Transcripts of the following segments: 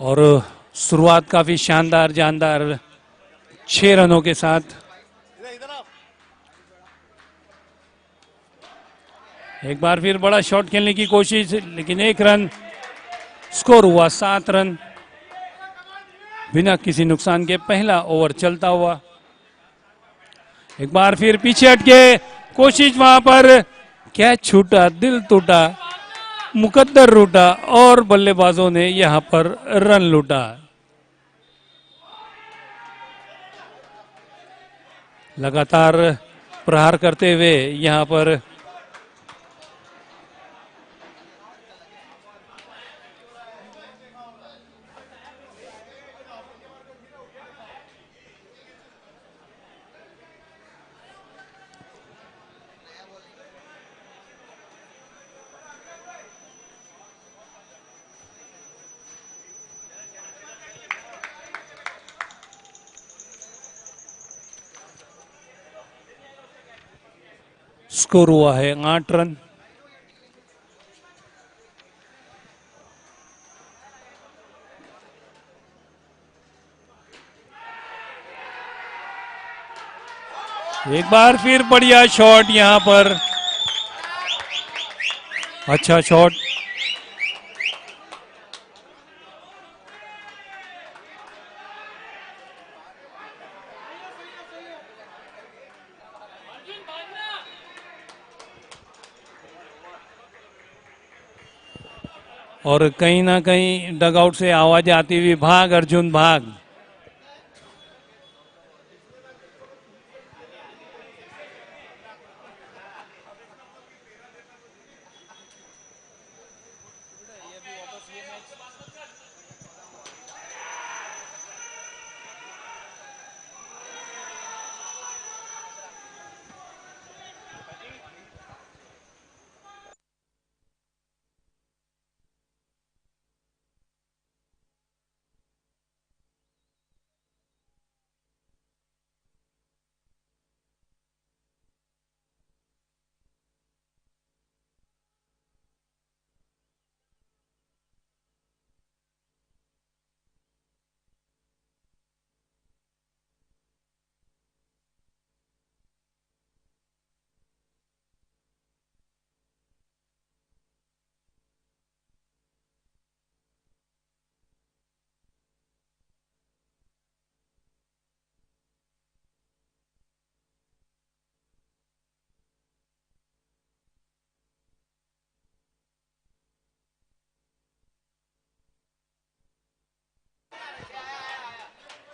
और शुरुआत काफी शानदार जानदार 6 रनों के साथ। एक बार फिर बड़ा शॉट खेलने की कोशिश, लेकिन 1 रन। स्कोर हुआ 7 रन बिना किसी नुकसान के। पहला ओवर चलता हुआ। एक बार फिर पीछे हटके कोशिश, वहां पर कैच छूटा, दिल टूटा, मुकद्दर रूठा और बल्लेबाजों ने यहां पर रन लूटा। लगातार प्रहार करते हुए यहां पर स्कोर हुआ है 8 रन। एक बार फिर बढ़िया शॉट यहां पर, अच्छा शॉट। और कहीं ना कहीं डगआउट से आवाज आती हुई, भाग अर्जुन भाग।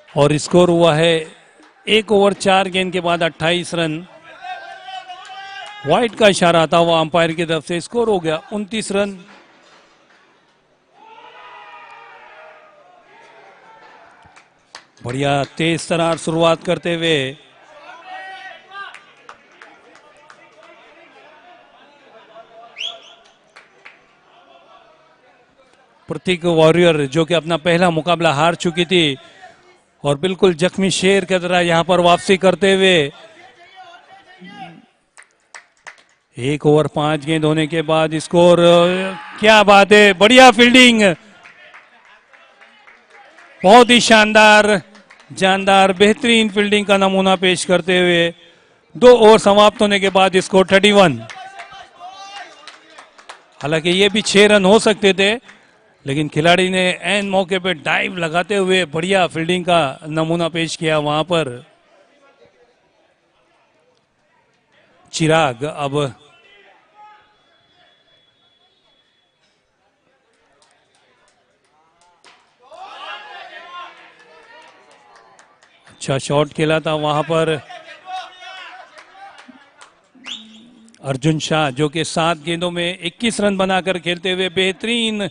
और स्कोर हुआ है 1 ओवर 4 गेंद के बाद 28 रन। वाइड का इशारा आता हुआ अंपायर की तरफ से स्कोर हो गया 29 रन। बढ़िया तेज तरार शुरुआत करते हुए प्रतीक वॉरियर, जो कि अपना पहला मुकाबला हार चुकी थी और बिल्कुल जख्मी शेर की तरह यहां पर वापसी करते हुए 1 ओवर 5 गेंद होने के बाद स्कोर, क्या बात है, बढ़िया फील्डिंग, बहुत ही शानदार जानदार बेहतरीन फील्डिंग का नमूना पेश करते हुए 2 ओवर समाप्त होने के बाद स्कोर 31। हालांकि ये भी 6 रन हो सकते थे, लेकिन खिलाड़ी ने एन मौके पे डाइव लगाते हुए बढ़िया फील्डिंग का नमूना पेश किया वहां पर। चिराग अब अच्छा शॉट खेला था वहां पर अर्जुन शाह, जो कि 7 गेंदों में 21 रन बनाकर खेलते हुए बेहतरीन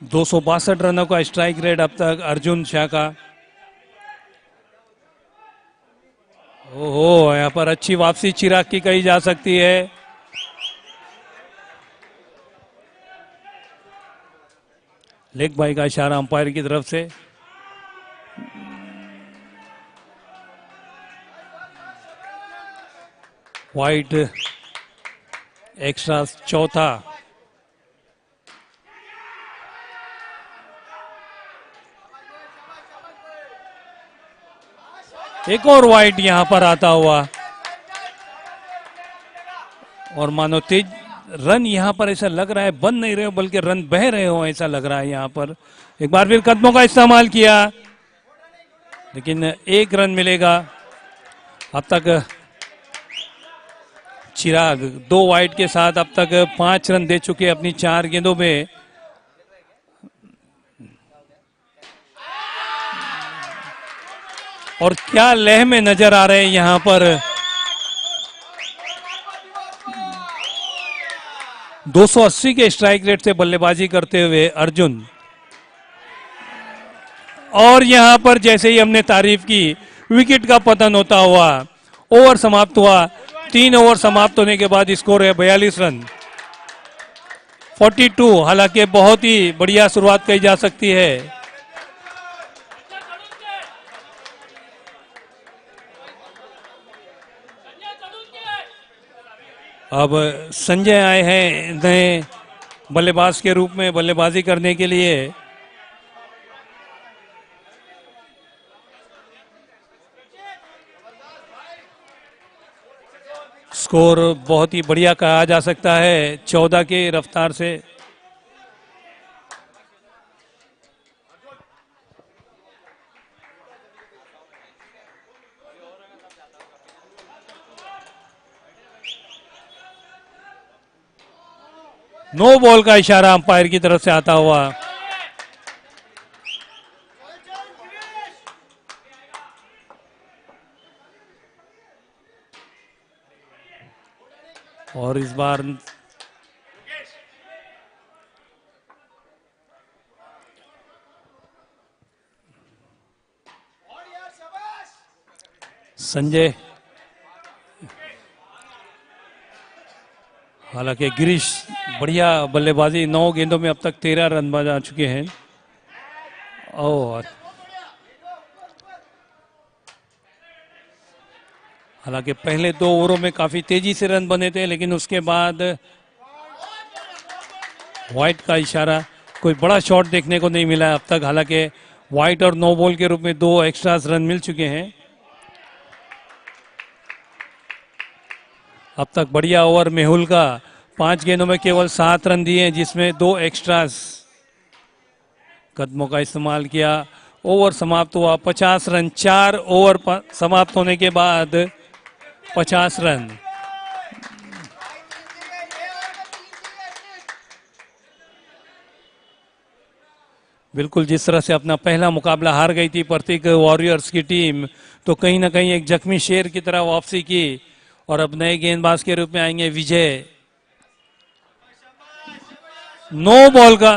262 रनों का स्ट्राइक रेट अब तक अर्जुन शाह का। ओहो, यहां पर अच्छी वापसी चिराग की कही जा सकती है। लेग बाई का इशारा अंपायर की तरफ से। वाइड एक्स्ट्रा चौथा। एक और वाइड यहां पर आता हुआ, और मानो तेज रन यहां पर ऐसा लग रहा है बन नहीं रहे हो बल्कि रन बह रहे हो ऐसा लग रहा है यहां पर। एक बार फिर कदमों का इस्तेमाल किया, लेकिन एक रन मिलेगा। अब तक चिराग 2 वाइड के साथ अब तक 5 रन दे चुके अपनी 4 गेंदों में। और क्या लय में नजर आ रहे हैं यहां पर। 280 के स्ट्राइक रेट से बल्लेबाजी करते हुए अर्जुन, और यहां पर जैसे ही हमने तारीफ की विकेट का पतन होता हुआ ओवर समाप्त हुआ। 3 ओवर समाप्त होने के बाद स्कोर है 42 रन 42। हालांकि बहुत ही बढ़िया शुरुआत कही जा सकती है। अब संजय आए हैं नए बल्लेबाज के रूप में बल्लेबाजी करने के लिए। स्कोर बहुत ही बढ़िया कहा जा सकता है 14 के रफ्तार से। नो बॉल का इशारा अंपायर की तरफ से आता हुआ। और इस बार संजय, हालांकि गिरीश बढ़िया बल्लेबाजी, 9 गेंदों में अब तक 13 रन बना चुके हैं। और हालांकि पहले 2 ओवरों में काफी तेजी से रन बने थे, लेकिन उसके बाद व्हाइट का इशारा, कोई बड़ा शॉट देखने को नहीं मिला अब तक। हालांकि व्हाइट और नो बॉल के रूप में 2 एक्स्ट्रा रन मिल चुके हैं। अब तक बढ़िया ओवर मेहुल का, 5 गेंदों में केवल 7 रन दिए जिसमें 2 एक्स्ट्रास। कदमों का इस्तेमाल किया, ओवर समाप्त हुआ 50 रन। 4 ओवर समाप्त होने के बाद 50 रन। बिल्कुल जिस तरह से अपना पहला मुकाबला हार गई थी प्रतीक वॉरियर्स की टीम, तो कहीं ना कहीं एक जख्मी शेर की तरह वापसी की, और अब नए गेंदबाज के रूप में आएंगे विजय। नो बॉल का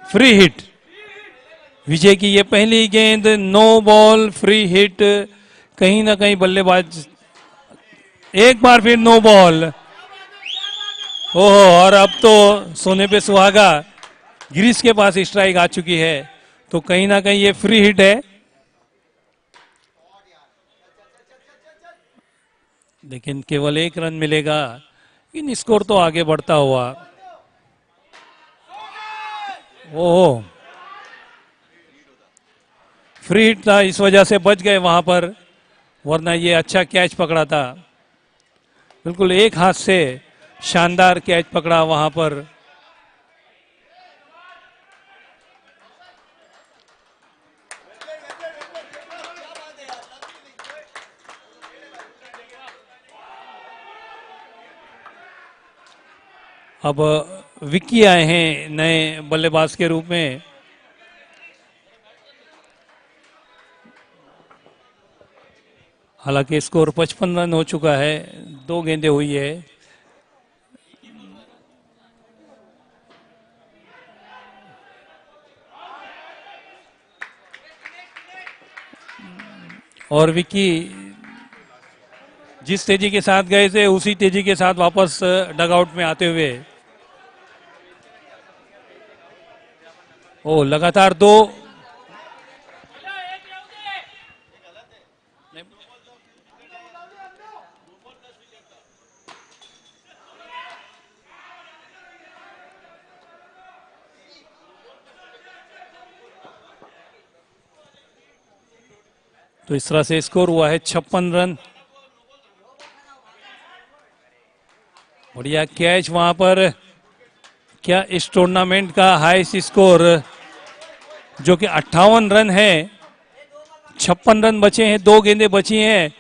फ्री हिट, विजय की ये पहली गेंद नो बॉल फ्री हिट। कहीं ना कहीं बल्लेबाज, एक बार फिर नो बॉल। ओहो, और अब तो सोने पे सुहागा, गिरीश के पास स्ट्राइक आ चुकी है, तो कहीं ना कहीं ये फ्री हिट है। लेकिन केवल 1 रन मिलेगा, इन स्कोर तो आगे बढ़ता हुआ। ओहो, फ्री हिट था, इस वजह से बच गए वहां पर, वरना ये अच्छा कैच पकड़ा था। बिल्कुल एक हाथ से शानदार कैच पकड़ा वहां पर। अब विक्की आए हैं नए बल्लेबाज के रूप में। हालांकि स्कोर 55 रन हो चुका है, 2 गेंदें हुई है। और विक्की जिस तेजी के साथ गए थे उसी तेजी के साथ वापस डगआउट में आते हुए। ओ, लगातार 2, तो इस तरह से स्कोर हुआ है 56 रन। बढ़िया कैच वहां पर। क्या इस टूर्नामेंट का हाईएस्ट स्कोर जो कि 58 रन है, 56 रन बचे हैं, 2 गेंदें बची हैं,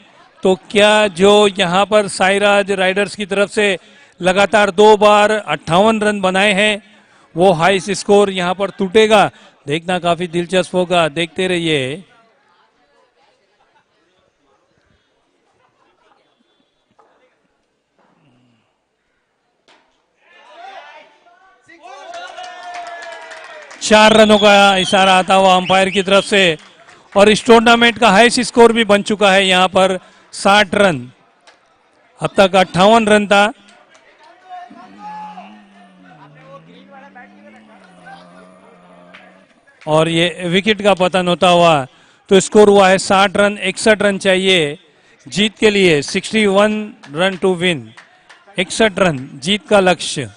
तो क्या जो यहां पर साईराज राइडर्स की तरफ से लगातार 2 बार 58 रन बनाए हैं वो हाईएस्ट स्कोर यहां पर टूटेगा? देखना काफी दिलचस्प होगा, देखते रहिए। चार रनों का इशारा आता हुआ अंपायर की तरफ से और इस टूर्नामेंट का हाईएस्ट स्कोर भी बन चुका है यहां पर 60 रन। अब तक 58 रन था। और ये विकेट का पतन होता हुआ तो स्कोर हुआ है 60 रन। 61 रन चाहिए जीत के लिए, 61 रन टू विन। 61 रन जीत का लक्ष्य।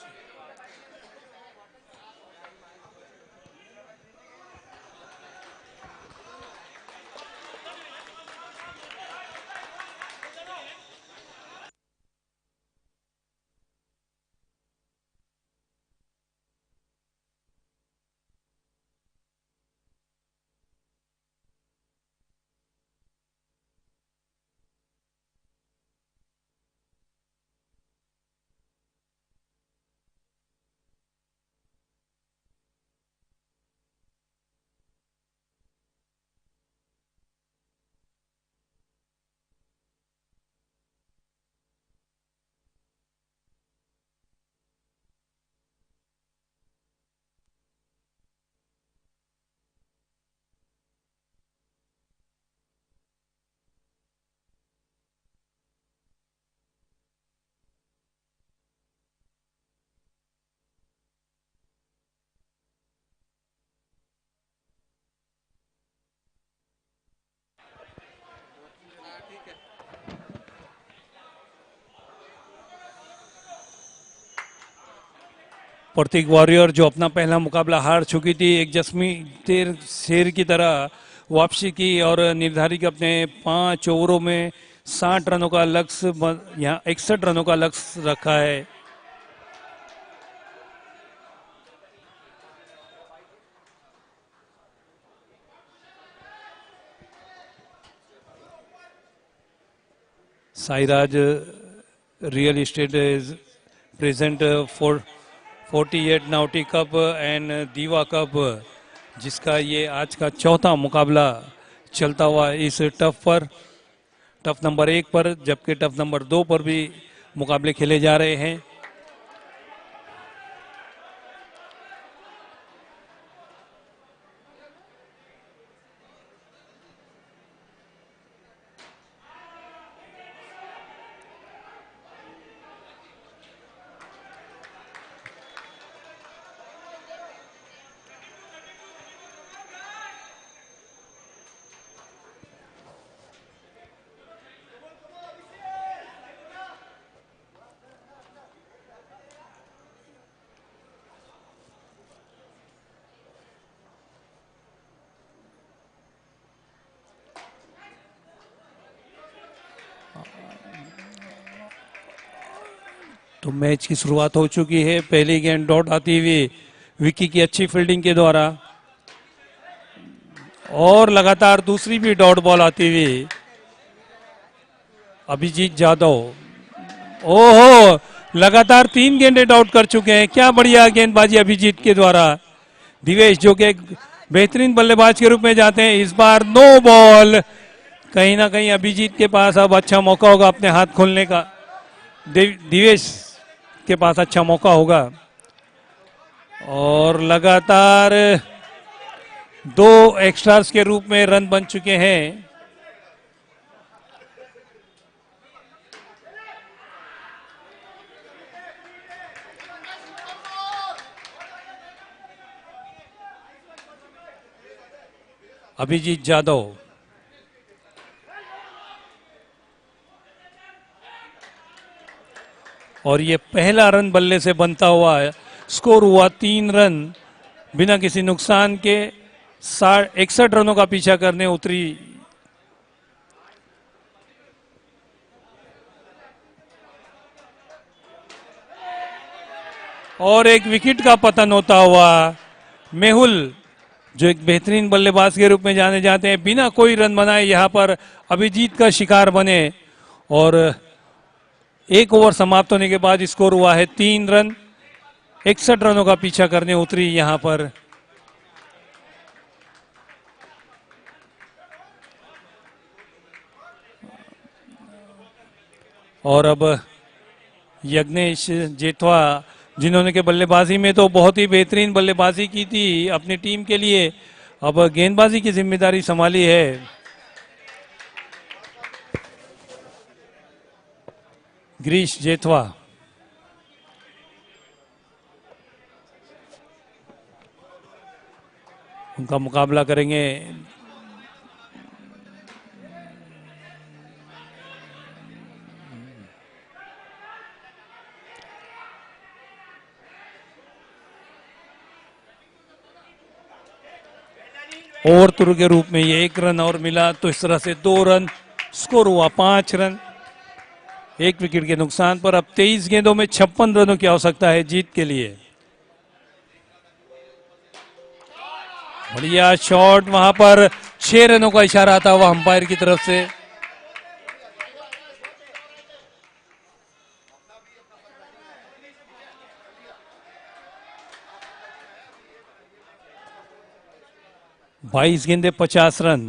प्रतीक वॉरियर जो अपना पहला मुकाबला हार चुकी थी, एक जस्मीन शेर की तरह वापसी की और निर्धारित अपने 5 ओवरों में 60 रनों का लक्ष्य, यहाँ 61 रनों का लक्ष्य रखा है। Sairaj real estate is present for 48 naughty cup and diva cup, जिसका ये आज का चौथा मुकाबला चलता हुआ इस टफ नंबर 1 पर, जबकि टफ नंबर 2 पर भी मुकाबले खेले जा रहे हैं। तो मैच की शुरुआत हो चुकी है। पहली गेंद डॉट आती हुई विकी की अच्छी फील्डिंग के द्वारा और लगातार दूसरी भी डॉट बॉल आती हुई अभिजीत जादव। ओहो, लगातार 3 गेंदें डॉट कर चुके हैं। क्या बढ़िया गेंदबाजी अभिजीत के द्वारा। दिवेश जो कि एक बेहतरीन बल्लेबाज के रूप में जाते हैं, इस बार नो बॉल। कहीं ना कहीं अभिजीत के पास अब अच्छा मौका होगा अपने हाथ खोलने का। दिवेश के पास अच्छा मौका होगा और लगातार 2 एक्स्ट्रास के रूप में रन बन चुके हैं। अभिजीत जादव और ये पहला रन बल्ले से बनता हुआ है। स्कोर हुआ 3 रन बिना किसी नुकसान के। 61 रनों का पीछा करने उतरी और एक विकेट का पतन होता हुआ। मेहुल जो एक बेहतरीन बल्लेबाज के रूप में जाने जाते हैं, बिना कोई रन बनाए यहां पर अभिजीत का शिकार बने और एक ओवर समाप्त होने के बाद स्कोर हुआ है 3 रन। 61 रनों का पीछा करने उतरी यहां पर और अब यज्ञेश जेठवा, जिन्होंने के बल्लेबाजी में तो बहुत ही बेहतरीन बल्लेबाजी की थी अपनी टीम के लिए, अब गेंदबाजी की जिम्मेदारी संभाली है। ग्रीश जेठवा उनका मुकाबला करेंगे। ओवर तुर के रूप में ये 1 रन और मिला, तो इस तरह से 2 रन, स्कोर हुआ 5 रन। 1 विकेट के नुकसान पर अब 23 गेंदों में 56 रनों की आवश्यकता है जीत के लिए। बढ़िया शॉट, वहां पर 6 रनों का इशारा आता हुआ अंपायर की तरफ से। बाईस गेंदे 50 रन।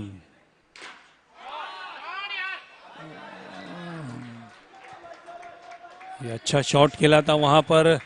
ये अच्छा शॉट खेला था वहां पर।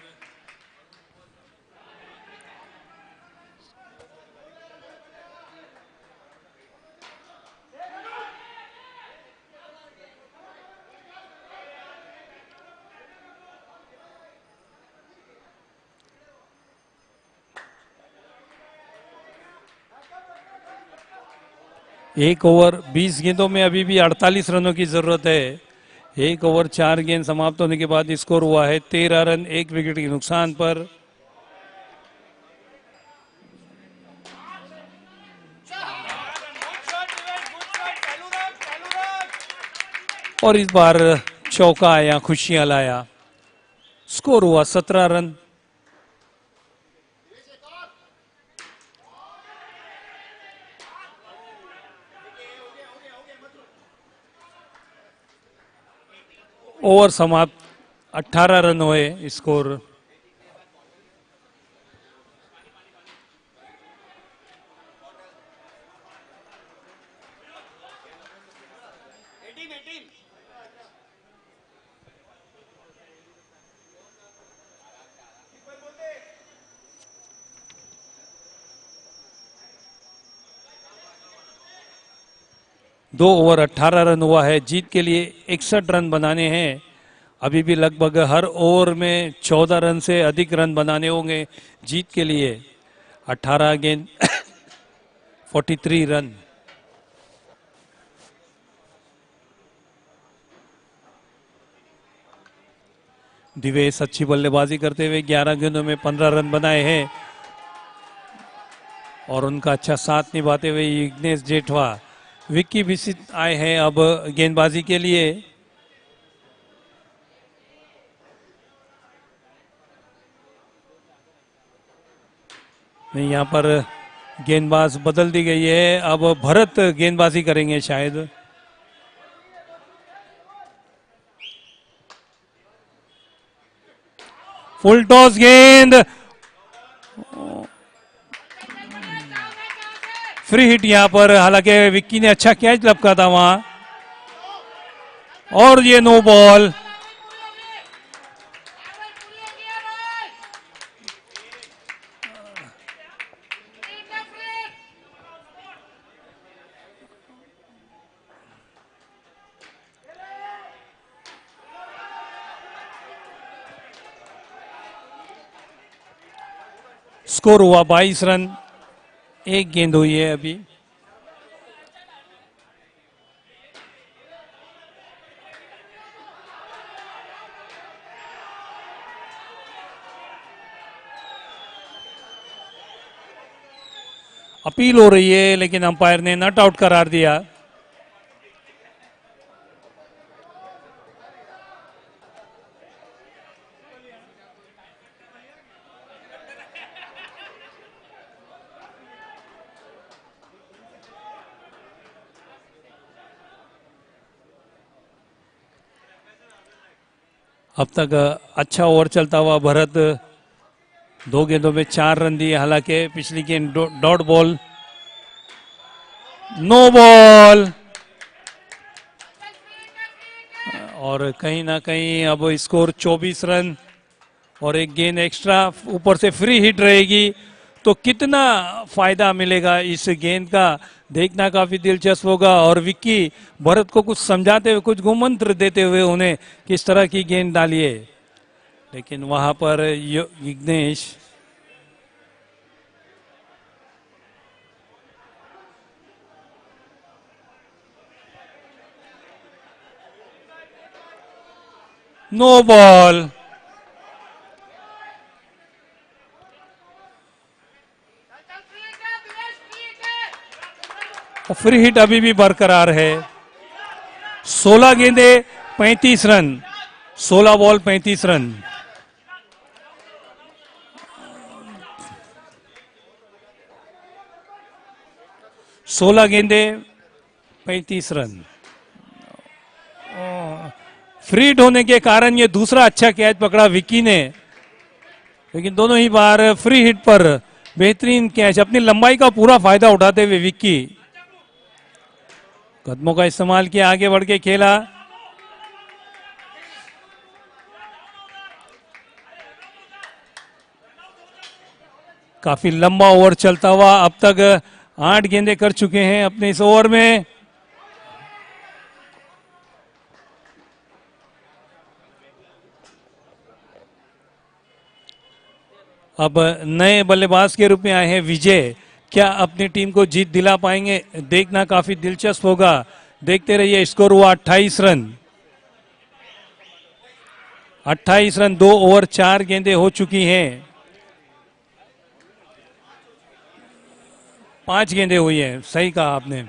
एक ओवर 20 गेंदों में अभी भी 48 रनों की जरूरत है। 1 ओवर 4 गेंद समाप्त होने के बाद स्कोर हुआ है 13 रन, 1 विकेट के नुकसान पर। और इस बार चौका आया, खुशियां लाया। स्कोर हुआ 17 रन। ओवर समाप्त, 18 रन हुए स्कोर। दो ओवर 18 रन हुआ है, जीत के लिए 61 रन बनाने हैं। अभी भी लगभग हर ओवर में 14 रन से अधिक रन बनाने होंगे जीत के लिए। 18 गेंद 43 रन। दिवेश अच्छी बल्लेबाजी करते हुए 11 गेंदों में 15 रन बनाए हैं और उनका अच्छा साथ निभाते हुए यज्ञेश जेठवा, विक्की बिसित आए हैं अब गेंदबाजी के लिए। नहीं, यहाँ पर गेंदबाज बदल दी गई है, अब भरत गेंदबाजी करेंगे शायद। फुल टॉस गेंद, फ्री हिट यहां पर, हालांकि विक्की ने अच्छा कैच लपका था वहां। और ये नो बॉल। स्कोर हुआ 22 रन, 1 गेंद हुई है अभी। अपील हो रही है लेकिन अंपायर ने नॉट आउट करार दिया। अब तक अच्छा ओवर चलता हुआ भरत 2 गेंदों में 4 रन दिए। हालांकि पिछली गेंद डॉट बॉल, नो बॉल, और कहीं ना कहीं अब स्कोर 24 रन और एक गेंद एक्स्ट्रा, ऊपर से फ्री हिट रहेगी तो कितना फायदा मिलेगा इस गेंद का, देखना काफी दिलचस्प होगा। और विक्की भरत को कुछ समझाते हुए, कुछ गुमंत्र देते हुए उन्हें किस तरह की गेंद डालिए, लेकिन वहां पर Vignesh no ball. Free hit अभी भी बरकरार है। 16 गेंदे 35 रन, 16 बॉल 35 रन। सोलह गेंदे 35 रन। फ्री हिट होने के कारण ये दूसरा अच्छा कैच पकड़ा विक्की ने, लेकिन दोनों ही बार फ्री हिट पर बेहतरीन कैच, अपनी लंबाई का पूरा फायदा उठाते हुए विक्की कदमों का इस्तेमाल किया, आगे बढ़ के खेला। काफी लंबा ओवर चलता हुआ, अब तक 8 गेंदे कर चुके हैं अपने इस ओवर में। अब नए बल्लेबाज के रूप में आए हैं विजय, क्या अपनी टीम को जीत दिला पाएंगे, देखना काफी दिलचस्प होगा। देखते रहिए। स्कोर हुआ 28 रन, 28 रन, 2 ओवर 4 गेंदें हो चुकी हैं, 5 गेंदें हुई हैं, सही कहा आपने।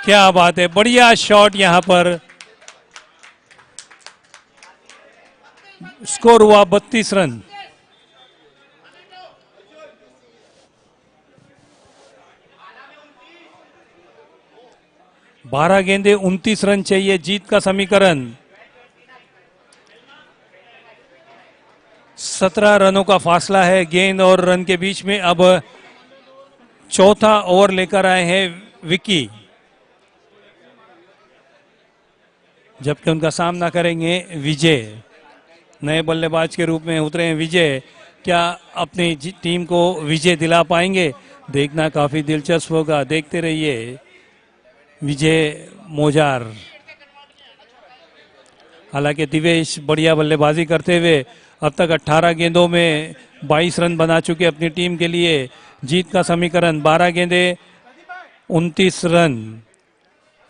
क्या बात है, बढ़िया शॉट यहां पर। स्कोर हुआ 32 रन। बारह गेंदे 29 रन चाहिए, जीत का समीकरण। 17 रनों का फासला है गेंद और रन के बीच में। अब चौथा ओवर लेकर आए हैं विक्की, जबकि उनका सामना करेंगे विजय। नए बल्लेबाज के रूप में उतरे हैं विजय, क्या अपनी टीम को विजय दिला पाएंगे, देखना काफी दिलचस्प होगा। देखते रहिए। विजय मोजार, हालांकि दिवेश बढ़िया बल्लेबाजी करते हुए अब तक 18 गेंदों में 22 रन बना चुके अपनी टीम के लिए। जीत का समीकरण 12 गेंदे 29 रन।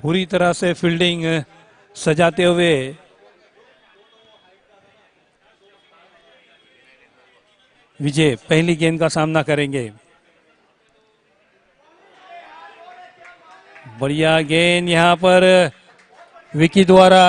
पूरी तरह से फील्डिंग सजाते हुए विजय पहली गेंद का सामना करेंगे। बढ़िया गेंद यहां पर विकी द्वारा।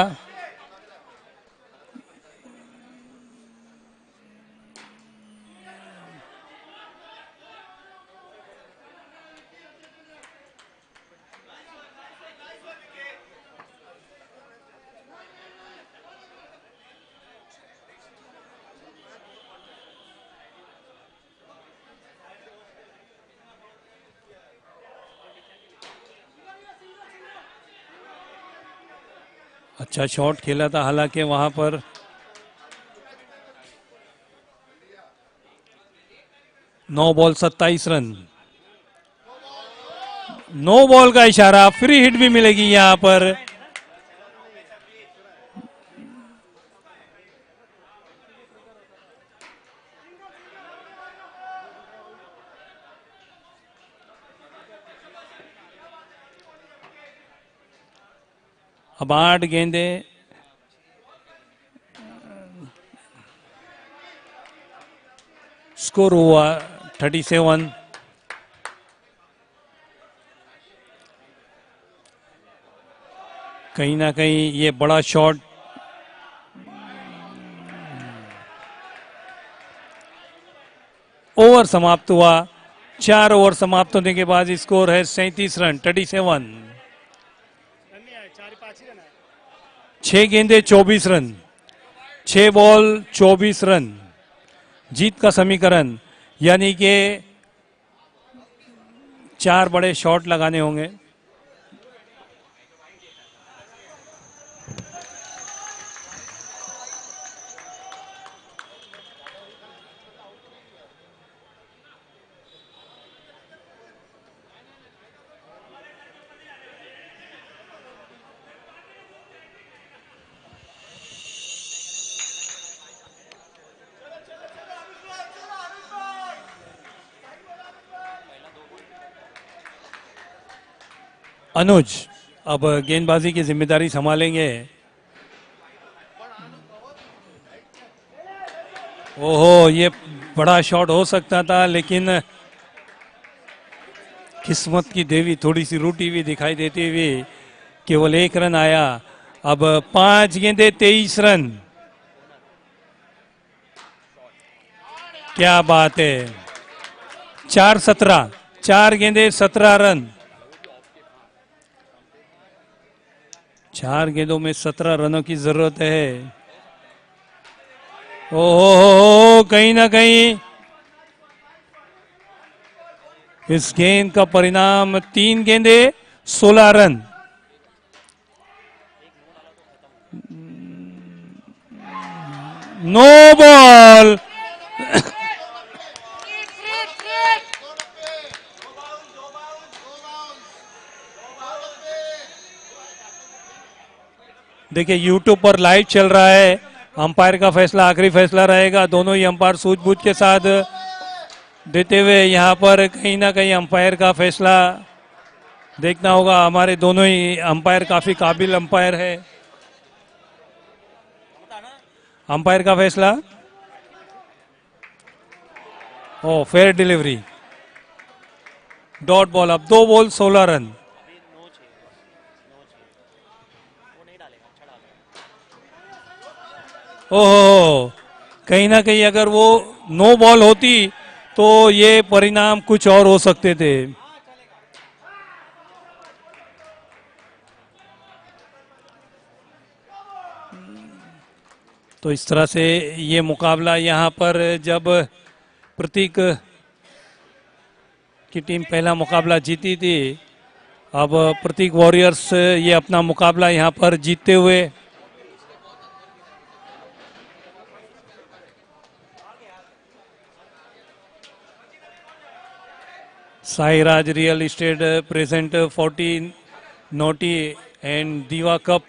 अच्छा शॉट खेला था, हालांकि वहां पर 9 बॉल 27 रन। नो बॉल का इशारा, फ्री हिट भी मिलेगी यहां पर। अब 8 गेंदे स्कोर हुआ 37। कहीं ना कहीं ये बड़ा शॉट ओवर समाप्त हुआ 4 ओवर समाप्त होने के बाद स्कोर है 37 रन 37। 6 गेंदे 24 रन, 6 बॉल 24 रन जीत का समीकरण, यानी कि 4 बड़े शॉट लगाने होंगे। अनुज अब गेंदबाजी की जिम्मेदारी संभालेंगे। ओहो, ये बड़ा शॉट हो सकता था, लेकिन किस्मत की देवी थोड़ी सी रूठी हुई दिखाई देती हुई केवल 1 रन आया। अब 5 गेंदे 23 रन। क्या बात है, 4-17, 4 गेंदे 17 रन। 4 गेंदों में 17 रनों की जरूरत है। ओहो, कहीं ना कहीं इस गेंद का परिणाम 3 गेंदे 16 रन। No ball. देखिए YouTube पर लाइव चल रहा है, अंपायर का फैसला आखिरी फैसला रहेगा। दोनों ही अंपायर सूझबूझ के साथ देते हुए यहाँ पर कहीं ना कहीं अंपायर का फैसला देखना होगा। हमारे दोनों ही अंपायर काफी काबिल अंपायर है। अंपायर का फैसला, ओ फेयर डिलीवरी, डॉट बॉल। अब 2 बॉल 16 रन। ओहो, कहीं ना कहीं अगर वो नो बॉल होती तो ये परिणाम कुछ और हो सकते थे। तो इस तरह से ये मुकाबला यहाँ पर, जब प्रतीक की टीम पहला मुकाबला जीती थी, अब प्रतीक वॉरियर्स ये अपना मुकाबला यहाँ पर जीतते हुए Sairaj real estate present 40 naughty and diva cup